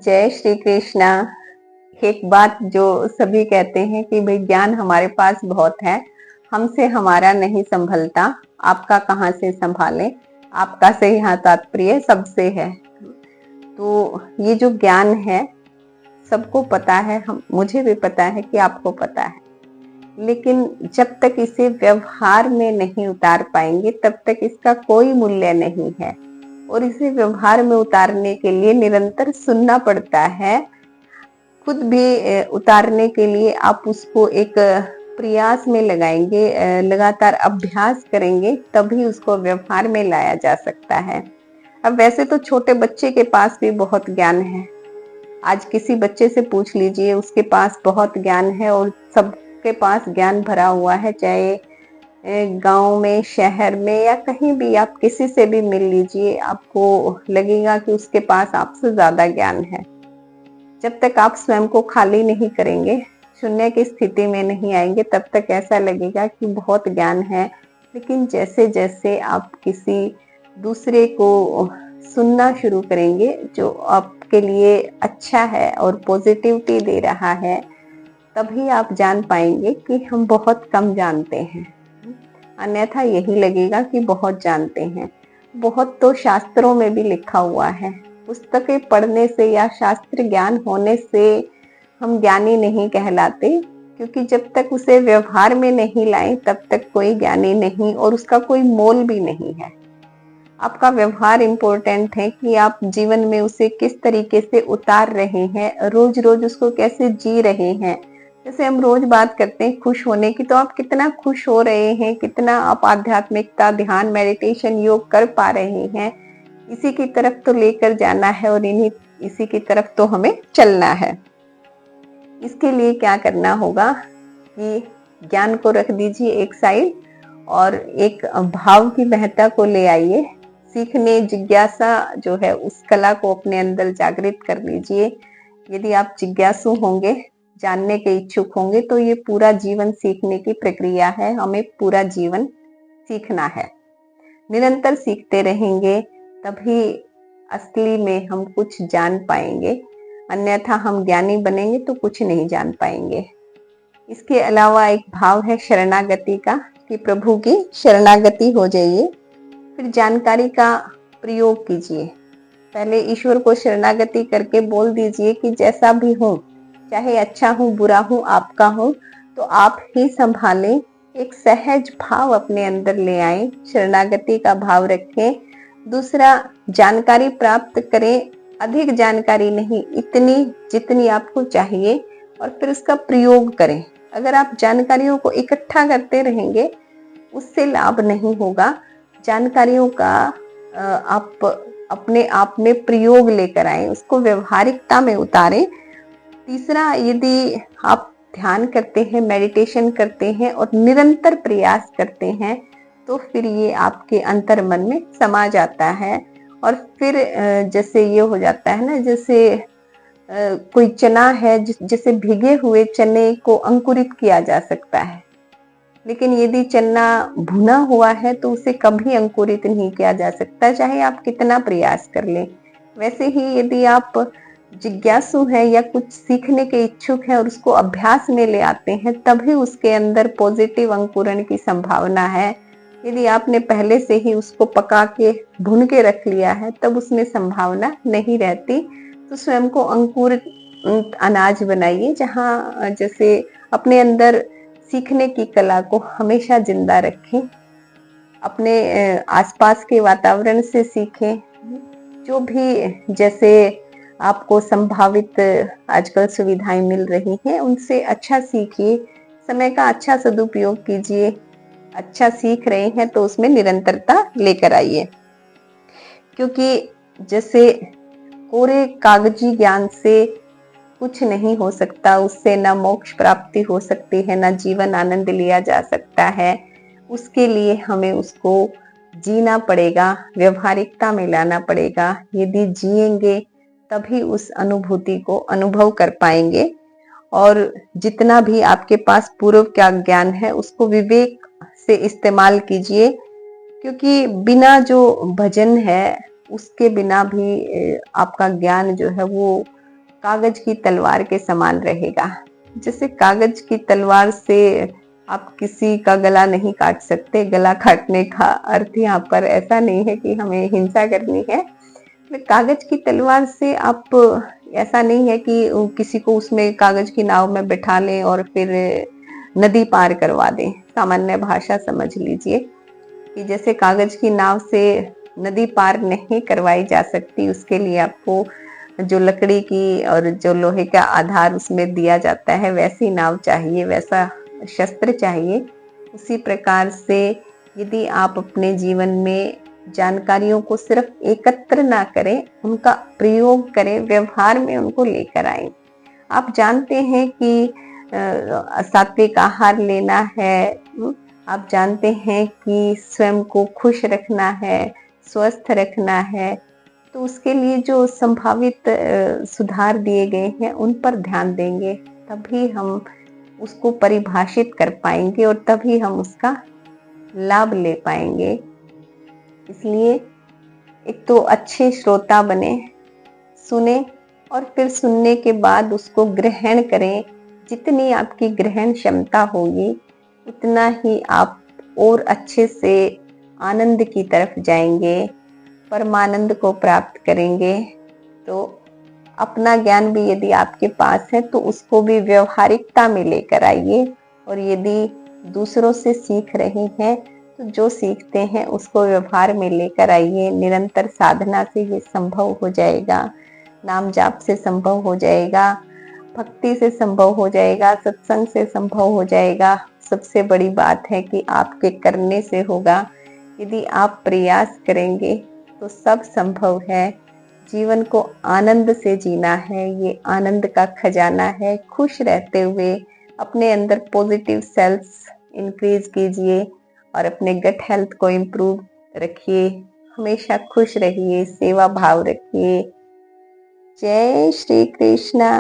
जय श्री कृष्णा। एक बात जो सभी कहते हैं कि भाई ज्ञान हमारे पास बहुत है, हमसे हमारा नहीं संभलता, आपका कहाँ से संभालें। आपका से यहाँ तात्पर्य सबसे है। तो ये जो ज्ञान है सबको पता है, हम मुझे भी पता है कि आपको पता है, लेकिन जब तक इसे व्यवहार में नहीं उतार पाएंगे तब तक इसका कोई मूल्य नहीं है। और इसे व्यवहार में उतारने के लिए निरंतर सुनना पड़ता है। खुद भी उतारने के लिए आप उसको एक प्रयास में लगाएंगे, लगातार अभ्यास करेंगे, तभी उसको व्यवहार में लाया जा सकता है। अब वैसे तो छोटे बच्चे के पास भी बहुत ज्ञान है। आज किसी बच्चे से पूछ लीजिए, उसके पास बहुत ज्ञान है और सबके पास ज्ञान भरा हुआ है। चाहे गांव में, शहर में या कहीं भी आप किसी से भी मिल लीजिए, आपको लगेगा कि उसके पास आपसे ज्यादा ज्ञान है। जब तक आप स्वयं को खाली नहीं करेंगे, शून्य की स्थिति में नहीं आएंगे, तब तक ऐसा लगेगा कि बहुत ज्ञान है। लेकिन जैसे जैसे आप किसी दूसरे को सुनना शुरू करेंगे जो आपके लिए अच्छा है और पॉजिटिविटी दे रहा है, तभी आप जान पाएंगे कि हम बहुत कम जानते हैं। अन्यथा यही लगेगा कि बहुत जानते हैं। बहुत तो शास्त्रों में भी लिखा हुआ है। पुस्तकें पढ़ने से या शास्त्र ज्ञान होने से हम ज्ञानी नहीं कहलाते, क्योंकि जब तक उसे व्यवहार में नहीं लाएं तब तक कोई ज्ञानी नहीं और उसका कोई मोल भी नहीं है। आपका व्यवहार इम्पोर्टेंट है कि आप जीवन में उसे किस तरीके से उतार रहे हैं, रोज रोज उसको कैसे जी रहे हैं। जैसे हम रोज बात करते हैं खुश होने की, तो आप कितना खुश हो रहे हैं, कितना आप आध्यात्मिकता, ध्यान, मेडिटेशन, योग कर पा रहे हैं। इसी की तरफ तो लेकर जाना है और इसी की तरफ तो हमें चलना है। इसके लिए क्या करना होगा कि ज्ञान को रख दीजिए एक साइड और एक भाव की महत्ता को ले आइए। सीखने, जिज्ञासा जो है, उस कला को अपने अंदर जागृत कर लीजिए। यदि आप जिज्ञासु होंगे, जानने के इच्छुक होंगे, तो ये पूरा जीवन सीखने की प्रक्रिया है। हमें पूरा जीवन सीखना है। निरंतर सीखते रहेंगे तभी असली में हम कुछ जान पाएंगे। अन्यथा हम ज्ञानी बनेंगे तो कुछ नहीं जान पाएंगे। इसके अलावा एक भाव है शरणागति का, कि प्रभु की शरणागति हो जाइए, फिर जानकारी का प्रयोग कीजिए। पहले ईश्वर को शरणागति करके बोल दीजिए कि जैसा भी हूँ, चाहे अच्छा हूँ, बुरा हूँ, आपका हूँ, तो आप ही संभालें। एक सहज भाव अपने अंदर ले आए, शरणागति का भाव रखें। दूसरा, जानकारी प्राप्त करें। अधिक जानकारी नहीं, इतनी जितनी आपको चाहिए, और फिर उसका प्रयोग करें। अगर आप जानकारियों को इकट्ठा करते रहेंगे, उससे लाभ नहीं होगा। जानकारियों का आप अपने आप में प्रयोग लेकर आए, उसको व्यवहारिकता में उतारें। तीसरा, यदि आप ध्यान करते हैं, मेडिटेशन करते हैं और निरंतर प्रयास करते हैं, तो फिर ये आपके अंतर मन में समा जाता है। और फिर जैसे ये हो जाता है ना, जैसे कोई चना है, जैसे भीगे हुए चने को अंकुरित किया जा सकता है, लेकिन यदि चना भुना हुआ है तो उसे कभी अंकुरित नहीं किया जा सकता, चाहे आप कितना प्रयास कर लें। वैसे ही यदि आप जिज्ञासु हैं या कुछ सीखने के इच्छुक हैं और उसको अभ्यास में ले आते हैं, तभी उसके अंदर पॉजिटिव अंकुरण की संभावना है। यदि आपने पहले से ही उसको पका के भुन के रख लिया है, तब उसमें संभावना नहीं रहती। तो स्वयं को अंकुरित अनाज बनाइए, जहाँ जैसे अपने अंदर सीखने की कला को हमेशा जिंदा रखें। अपने आसपास के वातावरण से सीखें। जो भी जैसे आपको संभावित आजकल सुविधाएं मिल रही हैं, उनसे अच्छा सीखिए। समय का अच्छा सदुपयोग कीजिए। अच्छा सीख रहे हैं तो उसमें निरंतरता लेकर आइए, क्योंकि जैसे कोरे कागजी ज्ञान से कुछ नहीं हो सकता, उससे ना मोक्ष प्राप्ति हो सकती है, ना जीवन आनंद लिया जा सकता है। उसके लिए हमें उसको जीना पड़ेगा, व्यवहारिकता में लाना पड़ेगा। यदि जिएंगे तभी उस अनुभूति को अनुभव कर पाएंगे। और जितना भी आपके पास पूर्व का ज्ञान है, उसको विवेक से इस्तेमाल कीजिए, क्योंकि बिना जो भजन है, उसके बिना भी आपका ज्ञान जो है वो कागज की तलवार के समान रहेगा। जैसे कागज की तलवार से आप किसी का गला नहीं काट सकते। गला काटने का अर्थ यहाँ पर ऐसा नहीं है कि हमें हिंसा करनी है। कागज की तलवार से आप, ऐसा नहीं है कि किसी को उसमें कागज की नाव में बिठा लें और फिर नदी पार करवा दें। सामान्य भाषा समझ लीजिए कि जैसे कागज की नाव से नदी पार नहीं करवाई जा सकती, उसके लिए आपको जो लकड़ी की और जो लोहे का आधार उसमें दिया जाता है, वैसी नाव चाहिए, वैसा शस्त्र चाहिए। उसी प्रकार से यदि आप अपने जीवन में जानकारियों को सिर्फ एकत्र ना करें, उनका प्रयोग करें, व्यवहार में उनको लेकर आए। आप जानते हैं कि सात्विक आहार लेना है, आप जानते हैं कि स्वयं को खुश रखना है, स्वस्थ रखना है, तो उसके लिए जो संभावित सुधार दिए गए हैं उन पर ध्यान देंगे, तभी हम उसको परिभाषित कर पाएंगे और तभी हम उसका लाभ ले पाएंगे। इसलिए एक तो अच्छे श्रोता बने, सुने और फिर सुनने के बाद उसको ग्रहण करें। जितनी आपकी ग्रहण क्षमता होगी उतना ही आप और अच्छे से आनंद की तरफ जाएंगे, परमानंद को प्राप्त करेंगे। तो अपना ज्ञान भी यदि आपके पास है तो उसको भी व्यवहारिकता में लेकर आइए, और यदि दूसरों से सीख रहे हैं तो जो सीखते हैं उसको व्यवहार में लेकर आइए। निरंतर साधना से ये संभव हो जाएगा, नाम जाप से संभव हो जाएगा, भक्ति से संभव हो जाएगा, सत्संग से संभव हो जाएगा। सबसे बड़ी बात है कि आपके करने से होगा। यदि आप प्रयास करेंगे तो सब संभव है। जीवन को आनंद से जीना है, ये आनंद का खजाना है। खुश रहते हुए अपने अंदर पॉजिटिव सेल्स इंक्रीज कीजिए और अपने गट हेल्थ को इम्प्रूव रखिए। हमेशा खुश रहिए, सेवा भाव रखिए। जय श्री कृष्णा।